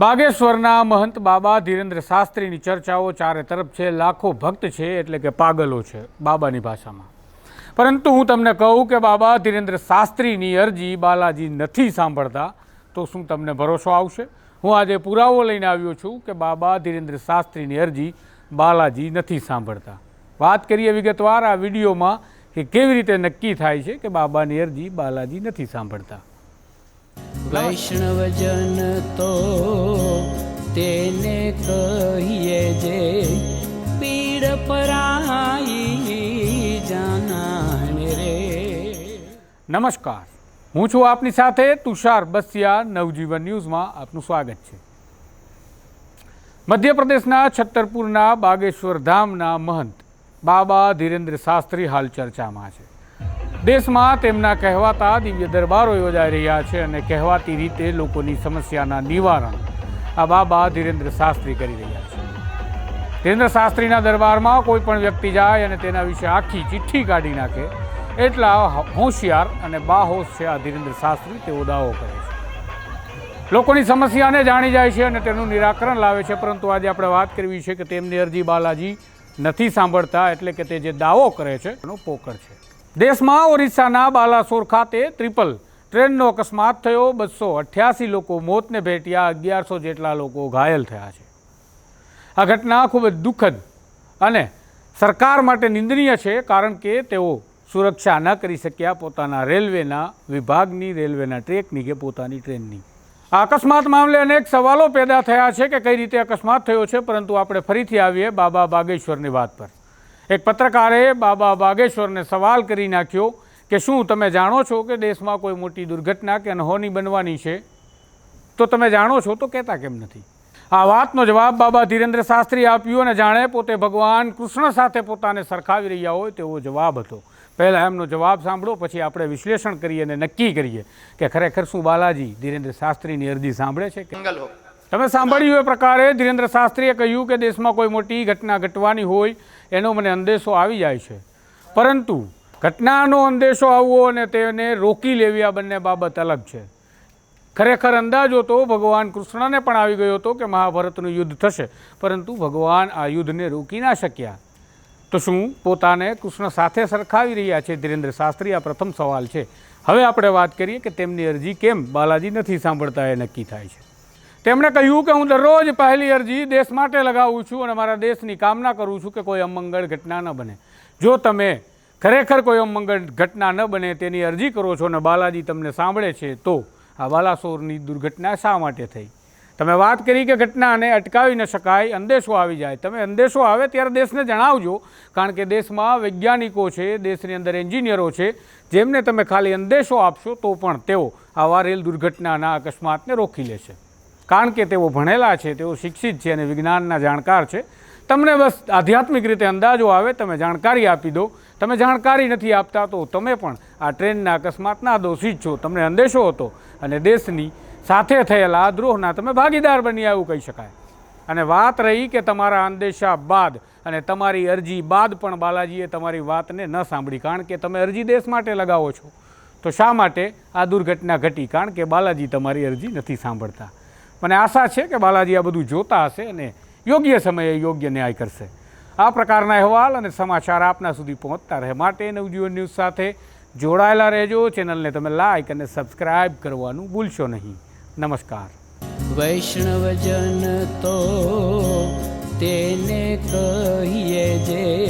બાગેશ્વરના મહંત બાબા ધીરેન્દ્ર શાસ્ત્રીની ચર્ચાઓ ચારે તરફ છે. લાખો ભક્ત છે એટલે કે પાગલો છે બાબાની ભાષામાં. પરંતુ હું તમને કહું કે બાબા ધીરેન્દ્ર શાસ્ત્રીની અરજી બાલાજી નથી સાંભળતા તો શું તમને ભરોસો આવશે? હું આજે પુરાવો લઈને આવ્યો છું કે બાબા ધીરેન્દ્ર શાસ્ત્રીની અરજી બાલાજી નથી સાંભળતા. વાત કરીએ વિગતવાર આ વિડીયોમાં કે કેવી રીતે નક્કી થાય છે કે બાબાની અરજી બાલાજી નથી સાંભળતા. વૈષ્ણવજન તો તેને કહીએ જે પીડ પરાઈ જાનાને રે. નમસ્કાર, હું છું આપની સાથે તુષાર બસિયા. નવજીવન ન્યૂઝમાં આપનું સ્વાગત છે. મધ્યપ્રદેશના છત્તરપુરના બાગેશ્વર ધામના મહંત બાબા ધીરેન્દ્ર શાસ્ત્રી હાલ ચર્ચામાં છે. દેશમાં તેમના કહેવાતા દિવ્ય દરબારો યોજાઈ રહ્યા છે અને કહેવાતી રીતે લોકોની સમસ્યાના નિવારણ આ બાબા ધીરેન્દ્ર શાસ્ત્રી કરી રહ્યા છે. ધીરેન્દ્ર શાસ્ત્રીના દરબારમાં કોઈ પણ વ્યક્તિ જાય અને તેના વિશે આખી ચિઠ્ઠી કાઢી નાખે એટલા હોશિયાર અને બાહોશ છે આ ધીરેન્દ્ર શાસ્ત્રી, તેવો દાવો કરે છે. લોકોની સમસ્યાને જાણી જાય છે અને તેનું નિરાકરણ લાવે છે. પરંતુ આજે આપણે વાત કરવી છે કે તેમની અરજી બાલાજી નથી સાંભળતા, એટલે કે તે જે દાવો કરે છે એનો પોકળ છે. દેશમાં ઓરિસ્સાના બાલાસોર ખાતે ટ્રિપલ ટ્રેનનો અકસ્માત થયો. 288 લોકો મોતને ભેટ્યા, 1100 જેટલા લોકો ઘાયલ થયા છે. આ ઘટના ખૂબ જ દુઃખદ અને સરકાર માટે નિંદનીય છે, કારણ કે તેઓ સુરક્ષા ન કરી શક્યા પોતાના રેલવેના વિભાગની, રેલવેના ટ્રેકની કે પોતાની ટ્રેનની. આ અકસ્માત મામલે અનેક સવાલો પેદા થયા છે કે કઈ રીતે અકસ્માત થયો છે. પરંતુ આપણે ફરીથી આવીએ બાબા બાગેશ્વરની વાત પર. એક પત્રકારે બાબા બાગેશ્વરને સવાલ કરી નાખ્યો કે શું તમે જાણો છો કે દેશમાં કોઈ મોટી દુર્ઘટના કે અનહોની બનવાની છે? તો તમે જાણો છો તો કહેતા કેમ નથી? આ વાતનો જવાબ બાબા ધીરેન્દ્ર શાસ્ત્રી આપ્યો અને જાણે પોતે ભગવાન કૃષ્ણ સાથે પોતાને સરખાવી રહ્યા હોય તેવો જવાબ હતો. પહેલાં એમનો જવાબ સાંભળો, પછી આપણે વિશ્લેષણ કરીએ અને નક્કી કરીએ કે ખરેખર શું બાલાજી ધીરેન્દ્ર શાસ્ત્રીની અરજી સાંભળે છે કે? તમે સાંભળ્યું એ પ્રકારે ધીરેન્દ્ર શાસ્ત્રીએ કહ્યું કે દેશમાં કોઈ મોટી ઘટના ઘટવાની હોય એનો મને અંદેશો આવી જાય છે, પરંતુ ઘટનાનો અંદેશો આવવો અને તેને રોકી લેવી આ બંને બાબત અલગ છે. ખરેખર અંદાજો તો ભગવાન કૃષ્ણને પણ આવી ગયો હતો કે મહાભારતનું યુદ્ધ થશે, પરંતુ ભગવાન આ યુદ્ધને રોકી ના શક્યા. તો શું પોતાને કૃષ્ણ સાથે સરખાવી રહ્યા છે ધીરેન્દ્ર શાસ્ત્રી? આ પ્રથમ સવાલ છે. હવે આપણે વાત કરીએ કે તેમની અરજી કેમ બાલાજી નથી સાંભળતા એ નક્કી થાય છે. તેમણે કહ્યું કે હું દરરોજ પહેલી અરજી દેશ માટે લગાવું છું અને મારા દેશની કામના કરું છું કે કોઈ અમંગળ ઘટના ન બને. જો તમે ખરેખર કોઈ અમંગળ ઘટના ન બને તેની અરજી કરો છો અને બાલાજી તમને સાંભળે છે, તો આ બાલાસોરની દુર્ઘટના શા માટે થઈ? તમે વાત કરી કે ઘટનાને અટકાવી ન શકાય, અંદેશો આવી જાય. તમે અંદેશો આવે ત્યારે દેશને જણાવજો, કારણ કે દેશમાં વૈજ્ઞાનિકો છે, દેશની અંદર એન્જિનિયરો છે, જેમને તમે ખાલી અંદેશો આપશો તો પણ તેઓ આવા રેલ દુર્ઘટનાના અકસ્માતને રોકી લેશે. કારણ કે તેઓ ભણેલા છે, તેઓ શિક્ષિત છે અને વિજ્ઞાનના જાણકાર છે. તમને બસ આધ્યાત્મિક રીતે અંદાજો આવે, તમે જાણકારી આપી દો. તમે જાણકારી નથી આપતા તો તમે પણ આ ટ્રેનના અકસ્માતના દોષિત છો. તમને અંદેશો હતો અને દેશની સાથે થયેલા દ્રોહના તમે ભાગીદાર બન્યા એવું કહી શકાય. અને વાત રહી કે તમારા અંદેશા બાદ અને તમારી અરજી બાદ પણ બાલાજીએ તમારી વાતને ન સાંભળી, કારણ કે તમે અરજી દેશ માટે લગાવો છો. તો શા માટે આ દુર્ઘટના ઘટી? કારણ કે બાલાજી તમારી અરજી નથી સાંભળતા. મને આશા છે કે બાલાજી આ બધું જોતા હશે અને યોગ્ય સમયે યોગ્ય ન્યાય કરશે. આ પ્રકારના અહેવાલ અને સમાચાર આપના સુધી પહોંચતા રહે માટે નવજીવન ન્યૂઝ સાથે જોડાયેલા રહેજો. ચેનલને તમે લાઇક અને સબસ્ક્રાઇબ કરવાનું ભૂલશો નહીં. નમસ્કાર. વૈષ્ણવજન તો તેને કહીએ જે